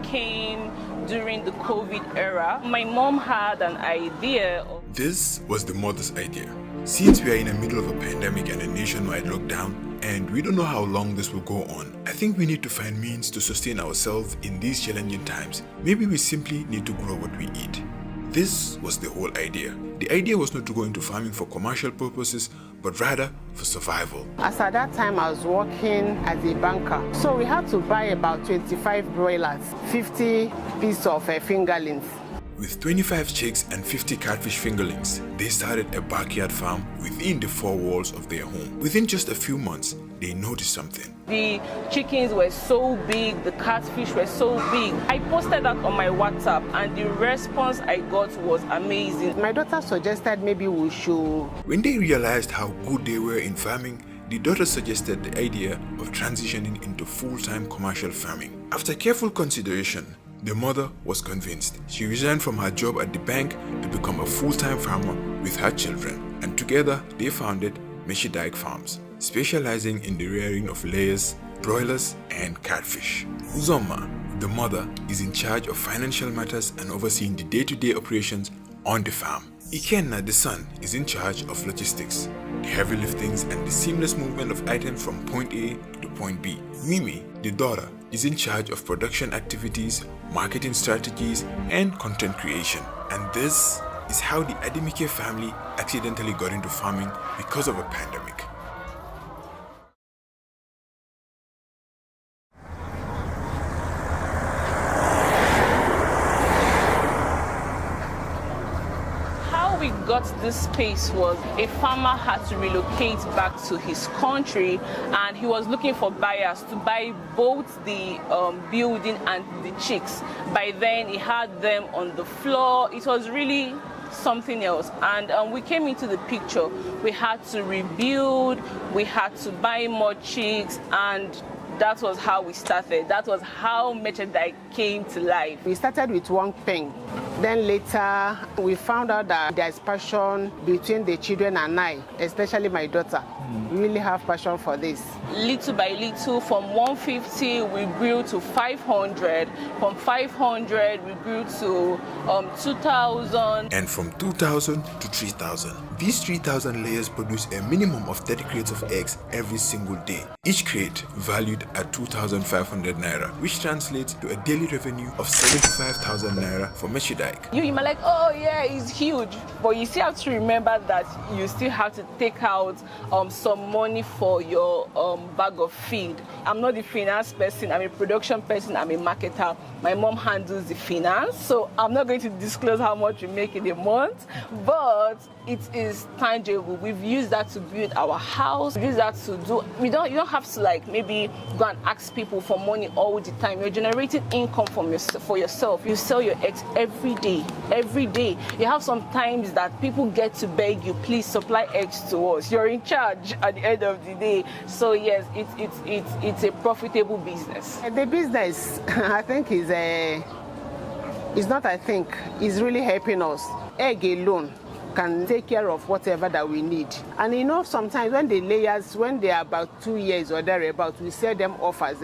came during the COVID era. My mom had an idea. This was the mother's idea. Since we are in the middle of a pandemic and a nationwide lockdown, and we don't know how long this will go on, I think we need to find means to sustain ourselves in these challenging times. Maybe we simply need to grow what we eat. This was the whole idea. The idea was not to go into farming for commercial purposes, but rather for survival. As at that time, I was working as a banker. So we had to buy about 25 broilers, 50 pieces of fingerlings. With 25 chicks and 50 catfish fingerlings, they started a backyard farm within the four walls of their home. Within just a few months, they noticed something. The chickens were so big, the catfish were so big. I posted that on my WhatsApp and the response I got was amazing. My daughter suggested maybe we should. When they realized how good they were in farming, the daughter suggested the idea of transitioning into full-time commercial farming. After careful consideration, the mother was convinced. She resigned from her job at the bank to become a full-time farmer with her children, and together they founded Meshidike Farms, specializing in the rearing of layers, broilers, and catfish. Uzoma, the mother, is in charge of financial matters and overseeing the day-to-day operations on the farm. Ikenna, the son, is in charge of logistics, the heavy liftings and the seamless movement of items from point A to point B. Mimi, the daughter, is in charge of production activities, marketing strategies, and content creation. And this is how the Ademike family accidentally got into farming because of a pandemic. We got this space was a farmer had to relocate back to his country, and he was looking for buyers to buy both the building and the chicks. By then he had them on the floor. It was really something else, and we came into the picture. We had to rebuild, we had to buy more chicks, and that was how we started. That was how Meshidike came to life. We started with one pen. Then later, we found out that there's passion between the children and I, especially my daughter. We really have passion for this. Little by little, from 150, we grew to 500. From 500, we grew to 2,000. And from 2,000 to 3,000. These 3,000 layers produce a minimum of 30 crates of eggs every single day. Each crate valued at 2,500 naira, which translates to a daily revenue of 75,000 naira for Meshidike. You might like, oh yeah, it's huge. But you still have to remember that you still have to take out some money for your bag of feed. I'm not the finance person, I'm a production person, I'm a marketer. My mom handles the finance, so I'm not going to disclose how much we make in a month, but it is tangible. We've used that to build our house. We've used that to do, you don't have to like maybe go and ask people for money all the time. You're generating income for yourself. You sell your eggs every day. You have some times that people get to beg you, please supply eggs to us. You're in charge at the end of the day. So yes, it's a profitable business. The business, I think, is really helping us. Egg alone can take care of whatever that we need. And you know, sometimes when the layers, when they are about 2 years or thereabout, we sell them off as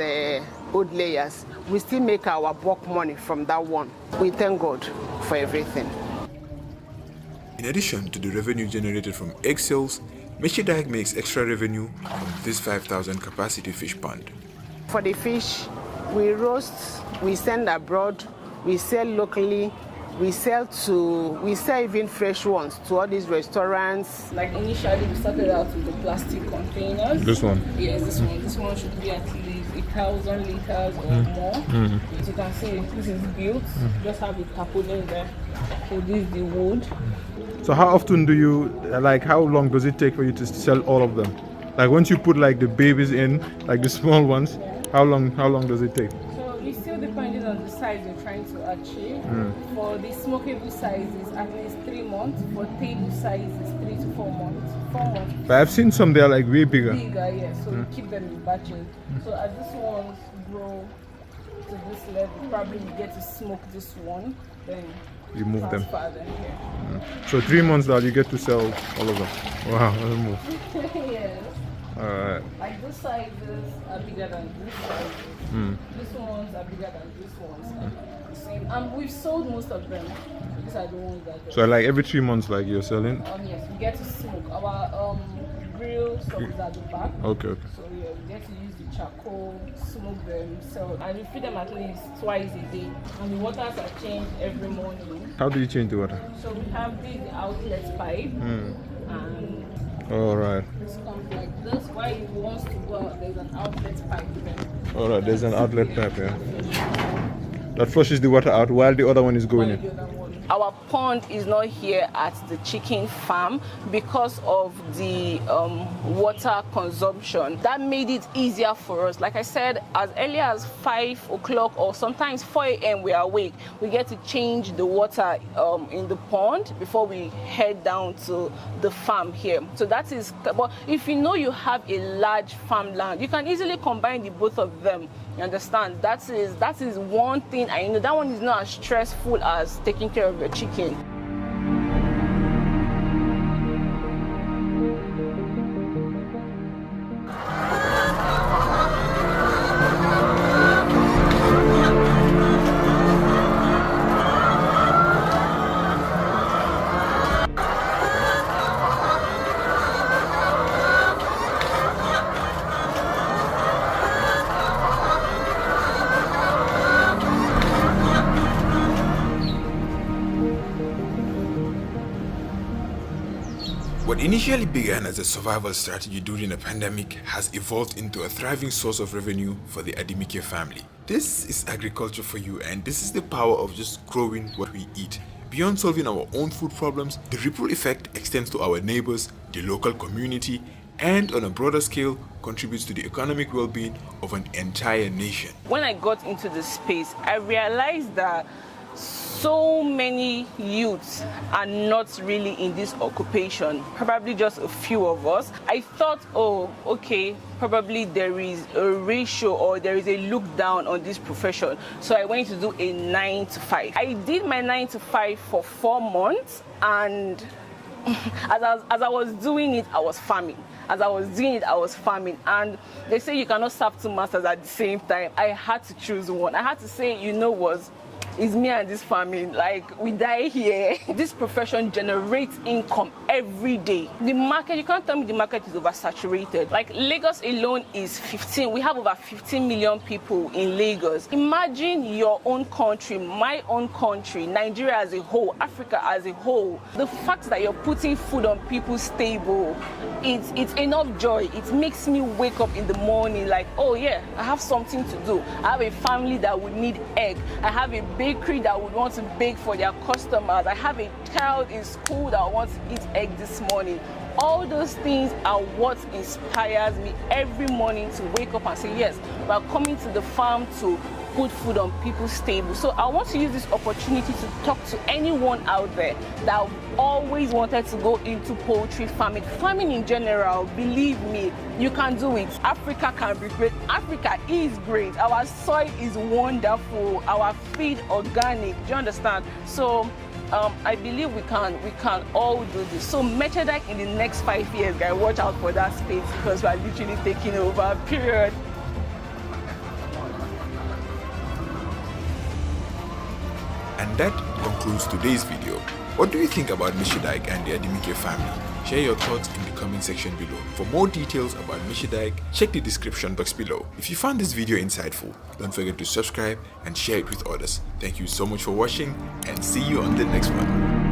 old layers. We still make our bulk money from that one. We thank God for everything. In addition to the revenue generated from egg sales, Meshidike makes extra revenue from this 5,000 capacity fish pond. For the fish, we roast, we send abroad, we sell locally, we sell even fresh ones to all these restaurants. Like initially we started out with the plastic containers. This one? Yes, this one. This one should be at least 1,000 liters or more. As you can see, this is built. Just have the tarpaulin there. So this is the wood. So how often do you, like how long does it take for you to sell all of them? Like once you put like the babies in, like the small ones, how long does it take? So it still depends on the size you're trying to achieve. For the smokable size is at least 3 months. For table size is 3 to 4 months. 4 months. But I've seen some they're like way bigger. Bigger, yes. So we keep them in batches. So as these ones grow to this level, probably we get to smoke this one, then you move them. Here. So 3 months now you get to sell all of them. Wow, let's move. Yes. Alright. Like these sizes are bigger than this size. These ones are bigger than these ones. The same. And we've sold most of them. These are the ones that. So like every 3 months, like you're selling? Yes, we get to smoke. Our grill stuff is at the back. Okay. So yeah, we get to use the charcoal, smoke them, sell, and we feed them at least twice a day. And the waters are changed every morning. How do you change the water? So we have the outlet pipe, and Alright. this comes like this. Why it wants to go out, there's an outlet pipe there. Alright, there's an outlet pipe, yeah. That flushes the water out while the other one is going in. Our pond is not here at the chicken farm because of the water consumption. That made it easier for us. Like I said, as early as 5 o'clock or sometimes 4 a.m. we are awake. We get to change the water in the pond before we head down to the farm here. So that is, but if you know you have a large farmland, you can easily combine the both of them. You understand? That is one thing I know. That one is not as stressful as taking care of your chicken. What initially began as a survival strategy during a pandemic has evolved into a thriving source of revenue for the Adimike family. This is agriculture for you, and this is the power of just growing what we eat. Beyond solving our own food problems, the ripple effect extends to our neighbors, the local community, and on a broader scale contributes to the economic well-being of an entire nation. When I got into this space, I realized that so many youths are not really in this occupation, probably just a few of us. I thought, oh, okay, probably there is a ratio or there is a look down on this profession. So I went to do a 9 to 5. I did my 9 to 5 for 4 months, and as I was doing it, I was farming. As I was doing it, I was farming. And they say you cannot serve 2 masters at the same time. I had to choose one. I had to say, you know what? It's me and this family, like we die here. This profession generates income every day. The market, you can't tell me the market is oversaturated. Like Lagos alone is 15. We have over 15 million people in Lagos. Imagine your own country, my own country, Nigeria as a whole, Africa as a whole. The fact that you're putting food on people's table, it's enough joy. It makes me wake up in the morning like, oh yeah, I have something to do. I have a family that would need egg. I have a bakery that would want to bake for their customers. I have a child in school that wants to eat egg this morning. All those things are what inspires me every morning to wake up and say, yes, we're coming to the farm to put food on people's tables. So I want to use this opportunity to talk to anyone out there that always wanted to go into poultry farming. Farming in general, believe me, you can do it. Africa can be great. Africa is great. Our soil is wonderful. Our feed organic. Do you understand? So I believe we can all do this. So Metrodike in the next 5 years, guys, watch out for that space because we are literally taking over, period. And that concludes today's video. What do you think about Metrodike and the Adimike family? Share your thoughts in the comment section below. For more details about Metrodike, check the description box below. If you found this video insightful, don't forget to subscribe and share it with others. Thank you so much for watching, and see you on the next one.